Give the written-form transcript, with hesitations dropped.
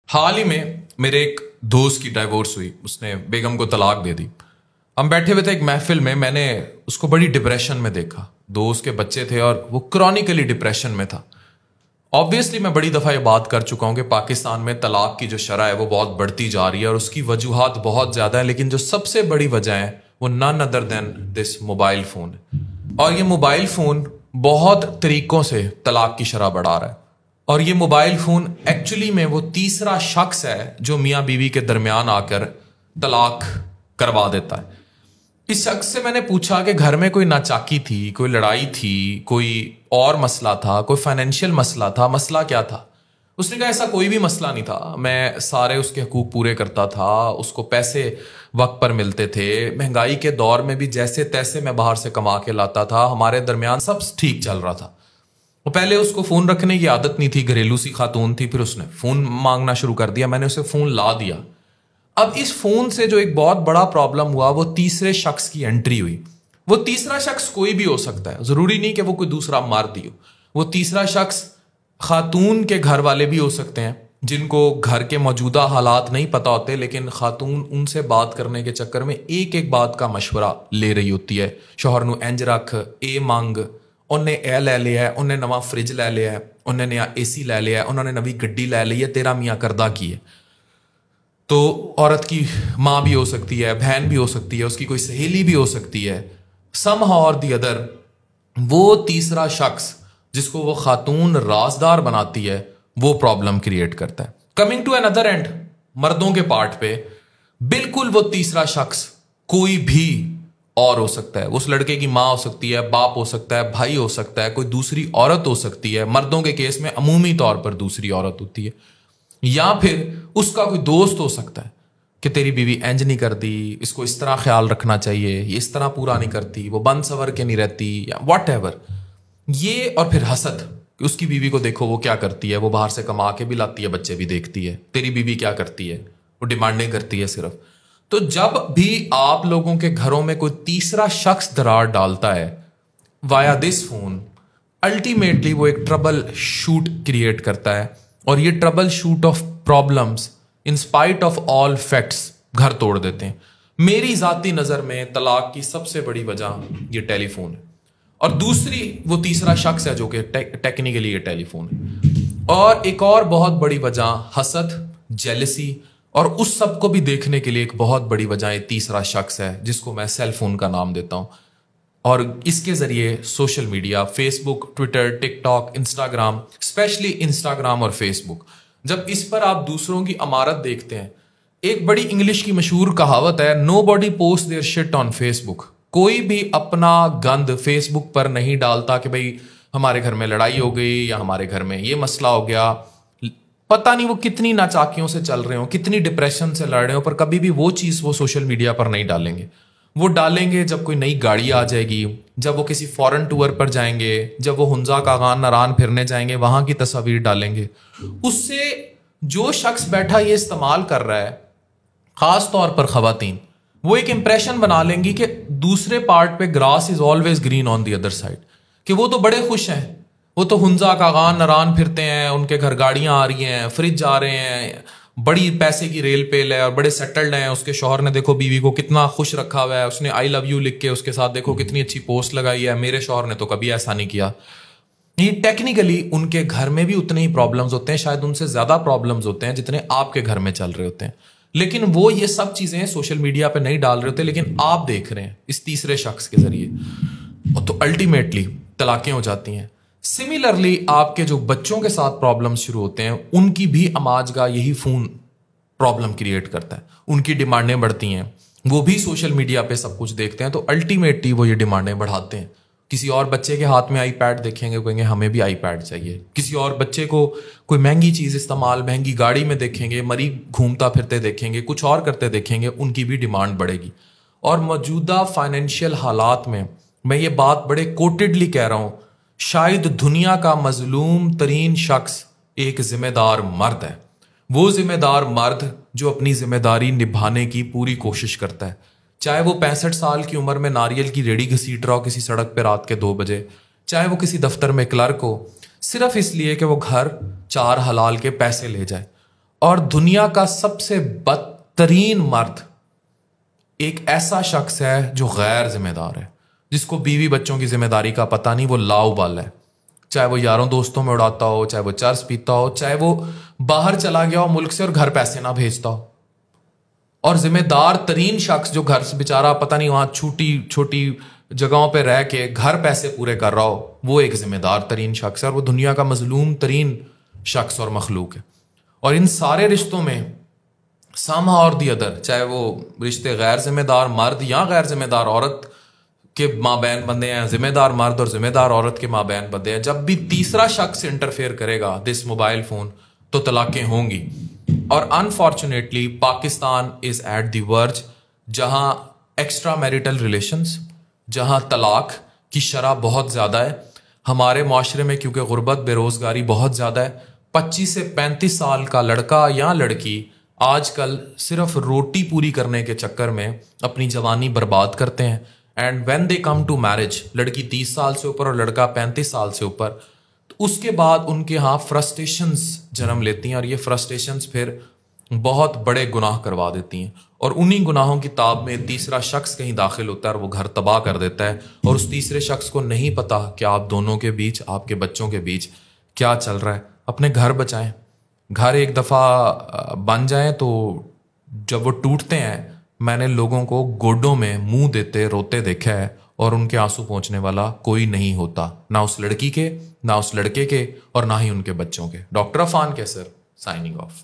हाल ही में मेरे एक दोस्त की डाइवोर्स हुई। उसने बेगम को तलाक दे दी। हम बैठे हुए थे एक महफिल में, मैंने उसको बड़ी डिप्रेशन में देखा। दोस्त के बच्चे थे और वो क्रॉनिकली डिप्रेशन में था। ऑब्वियसली मैं बड़ी दफ़ा ये बात कर चुका हूं कि पाकिस्तान में तलाक की जो शरह है वो बहुत बढ़ती जा रही है और उसकी वजूहात बहुत ज़्यादा है, लेकिन जो सबसे बड़ी वजह है वो none other than this mobile phone है। और ये मोबाइल फ़ोन बहुत तरीकों से तलाक की शरह बढ़ा रहा है। और ये मोबाइल फ़ोन एक्चुअली में वो तीसरा शख्स है जो मियाँ बीवी के दरमियान आकर तलाक करवा देता है। इस शख्स से मैंने पूछा कि घर में कोई नाचाकी थी, कोई लड़ाई थी, कोई और मसला था, कोई फाइनेंशियल मसला था, मसला क्या था? उसने कहा ऐसा कोई भी मसला नहीं था, मैं सारे उसके हकूक पूरे करता था, उसको पैसे वक्त पर मिलते थे, महंगाई के दौर में भी जैसे तैसे मैं बाहर से कमा के लाता था, हमारे दरमियान सब ठीक चल रहा था। वो पहले उसको फ़ोन रखने की आदत नहीं थी, घरेलू सी खातून थी, फिर उसने फ़ोन मांगना शुरू कर दिया, मैंने उसे फ़ोन ला दिया। अब इस फोन से जो एक बहुत बड़ा प्रॉब्लम हुआ वो तीसरे शख्स की एंट्री हुई। वो तीसरा शख्स कोई भी हो सकता है, जरूरी नहीं कि वो कोई दूसरा मर्द हो। वो तीसरा शख्स खातून के घर वाले भी हो सकते हैं जिनको घर के मौजूदा हालात नहीं पता होते, लेकिन खातून उनसे बात करने के चक्कर में एक एक बात का मशवरा ले रही होती है। शोहर नू इंज रख, ए मंग, उन्हें ए लै लिया है, उन्हें नवा फ्रिज लै लिया है, उन्हें नया AC लै लिया है, उन्होंने नवी गड्डी लै ली है, तेरा मियाँ करदा की है। तो औरत की माँ भी हो सकती है, बहन भी हो सकती है, उसकी कोई सहेली भी हो सकती है। समहाउ और दी अदर वो तीसरा शख्स जिसको वो खातून राजदार बनाती है वो प्रॉब्लम क्रिएट करता है। कमिंग टू अनदर एंड, मर्दों के पार्ट पे बिल्कुल वो तीसरा शख्स कोई भी और हो सकता है। उस लड़के की माँ हो सकती है, बाप हो सकता है, भाई हो सकता है, कोई दूसरी औरत हो सकती है। मर्दों के केस में अमूमी तौर पर दूसरी औरत होती है, या फिर उसका कोई दोस्त हो सकता है कि तेरी बीवी इंज नहीं करती, इसको इस तरह ख्याल रखना चाहिए, ये इस तरह पूरा नहीं करती, वो बंद सवर के नहीं रहती, या वट एवर ये। और फिर हसद, उसकी बीवी को देखो वो क्या करती है, वो बाहर से कमा के भी लाती है, बच्चे भी देखती है, तेरी बीवी क्या करती है, वो डिमांडें करती है सिर्फ। तो जब भी आप लोगों के घरों में कोई तीसरा शख्स दरार डालता है वाया दिस फोन, अल्टीमेटली वो एक ट्रबल शूट क्रिएट करता है। और ये trouble shoot of problems in spite of all facts घर तोड़ देते हैं। मेरी जाती नज़र में तलाक की सबसे बड़ी वजह ये टेलीफोन है, और दूसरी वो तीसरा शख्स है जो कि टेक्निकली ये टेलीफोन है। और एक और बहुत बड़ी वजह हसद, जेलसी, और उस सब को भी देखने के लिए एक बहुत बड़ी वजह ये तीसरा शख्स है जिसको मैं सेल फोन का नाम देता हूं। और इसके जरिए social media, Facebook, Twitter, TikTok, Instagram, specially Instagram और फेसबुक, जब इस पर आप दूसरों की अमारत देखते हैं, एक बड़ी इंग्लिश की मशहूर कहावत है, nobody post their shit on Facebook. कोई भी अपना गंद फेसबुक पर नहीं डालता कि भाई हमारे घर में लड़ाई हो गई या हमारे घर में ये मसला हो गया। पता नहीं वो कितनी नाचाकियों से चल रहे हो, कितनी डिप्रेशन से लड़ रहे हो, पर कभी भी वो चीज़ वो सोशल मीडिया पर नहीं डालेंगे। वो डालेंगे जब कोई नई गाड़ी आ जाएगी, जब वो किसी फॉरेन टूर पर जाएंगे, जब वो हुंजा कागान नारान फिरने जाएंगे, वहां की तस्वीर डालेंगे। उससे जो शख्स बैठा ये इस्तेमाल कर रहा है, खास तौर पर खवातीन, वो एक इंप्रेशन बना लेंगी कि दूसरे पार्ट पे grass is always green on the other side, कि वो तो बड़े खुश हैं, वो तो हुंजा कागान नारान फिरते हैं, उनके घर गाड़ियां आ रही हैं, फ्रिज आ रहे हैं, बड़ी पैसे की रेल पेल है और बड़े सेटल्ड हैं। उसके शौहर ने देखो बीवी को कितना खुश रखा हुआ है, उसने आई लव यू लिख के उसके साथ देखो कितनी अच्छी पोस्ट लगाई है, मेरे शौहर ने तो कभी ऐसा नहीं किया। ये टेक्निकली उनके घर में भी उतने ही प्रॉब्लम्स होते हैं, शायद उनसे ज्यादा प्रॉब्लम्स होते हैं जितने आपके घर में चल रहे होते हैं, लेकिन वो ये सब चीजें सोशल मीडिया पे नहीं डाल रहे होते, लेकिन आप देख रहे हैं इस तीसरे शख्स के जरिए। तो अल्टीमेटली तलाकें हो जाती हैं। सिमिलरली आपके जो बच्चों के साथ प्रॉब्लम्स शुरू होते हैं, उनकी भी अमाजगा यही फोन प्रॉब्लम क्रिएट करता है। उनकी डिमांडें बढ़ती हैं, वो भी सोशल मीडिया पे सब कुछ देखते हैं, तो अल्टीमेटली वो ये डिमांडें बढ़ाते हैं। किसी और बच्चे के हाथ में आईपैड देखेंगे, कहेंगे हमें भी आईपैड चाहिए। किसी और बच्चे को कोई महंगी चीज़ इस्तेमाल, महंगी गाड़ी में देखेंगे, मरीज घूमता फिरते देखेंगे, कुछ और करते देखेंगे, उनकी भी डिमांड बढ़ेगी। और मौजूदा फाइनेंशियल हालात में मैं ये बात बड़े कोटेडली कह रहा हूँ, शायद दुनिया का मजलूम तरीन शख्स एक जिम्मेदार मर्द है। वो जिम्मेदार मर्द जो अपनी जिम्मेदारी निभाने की पूरी कोशिश करता है, चाहे वो 65 साल की उम्र में नारियल की रेड़ी घसीट रहा हो किसी सड़क पे रात के 2 बजे, चाहे वो किसी दफ्तर में क्लर्क हो, सिर्फ इसलिए कि वो घर 4 हलाल के पैसे ले जाए। और दुनिया का सबसे बदतरीन मर्द एक ऐसा शख्स है जो गैर जिम्मेदार है, जिसको बीवी बच्चों की जिम्मेदारी का पता नहीं, वो लाउबाल है। चाहे वो यारों दोस्तों में उड़ाता हो, चाहे वो चर्च पीता हो, चाहे वो बाहर चला गया हो मुल्क से और घर पैसे ना भेजता हो। और जिम्मेदार तरीन शख्स जो घर से बेचारा पता नहीं वहां छोटी छोटी जगहों पे रह के घर पैसे पूरे कर रहा हो, वो एक जिम्मेदार तरीन शख्स है और वो दुनिया का मजलूम तरीन शख्स और मखलूक है। और इन सारे रिश्तों में समहाउ और दी अदर, चाहे वो रिश्ते गैर जिम्मेदार मर्द या गैर जिम्मेदार औरत के माबैन बंदे हैं, जिम्मेदार मर्द और जिम्मेदार औरत के माबैन बंदे हैं, जब भी तीसरा शख्स इंटरफेयर करेगा दिस मोबाइल फोन, तो तलाकें होंगी। और unfortunately Pakistan is at the verge जहां एक्स्ट्रा मैरिटल रिलेशंस, जहां तलाक की शरह बहुत ज्यादा है हमारे माशरे में, क्योंकि गुर्बत बेरोजगारी बहुत ज्यादा है। 25 से 35 साल का लड़का या लड़की आजकल सिर्फ रोटी पूरी करने के चक्कर में अपनी जवानी बर्बाद करते हैं। And when they come to marriage, लड़की 30 साल से ऊपर और लड़का 35 साल से ऊपर, तो उसके बाद उनके यहाँ फ्रस्ट्रेशंस जन्म लेती हैं और ये फ्रस्ट्रेशंस फिर बहुत बड़े गुनाह करवा देती हैं। और उन्हीं गुनाहों की ताब में तीसरा शख्स कहीं दाखिल होता है और वो घर तबाह कर देता है, और उस तीसरे शख्स को नहीं पता कि आप दोनों के बीच, आपके बच्चों के बीच क्या चल रहा है। अपने घर बचाएं। घर एक दफ़ा बन जाएं तो जब वो टूटते हैं, मैंने लोगों को गोडों में मुंह देते रोते देखा है और उनके आंसू पहुंचने वाला कोई नहीं होता, ना उस लड़की के, ना उस लड़के के, और ना ही उनके बच्चों के। डॉक्टर अफान कैसर, साइनिंग ऑफ।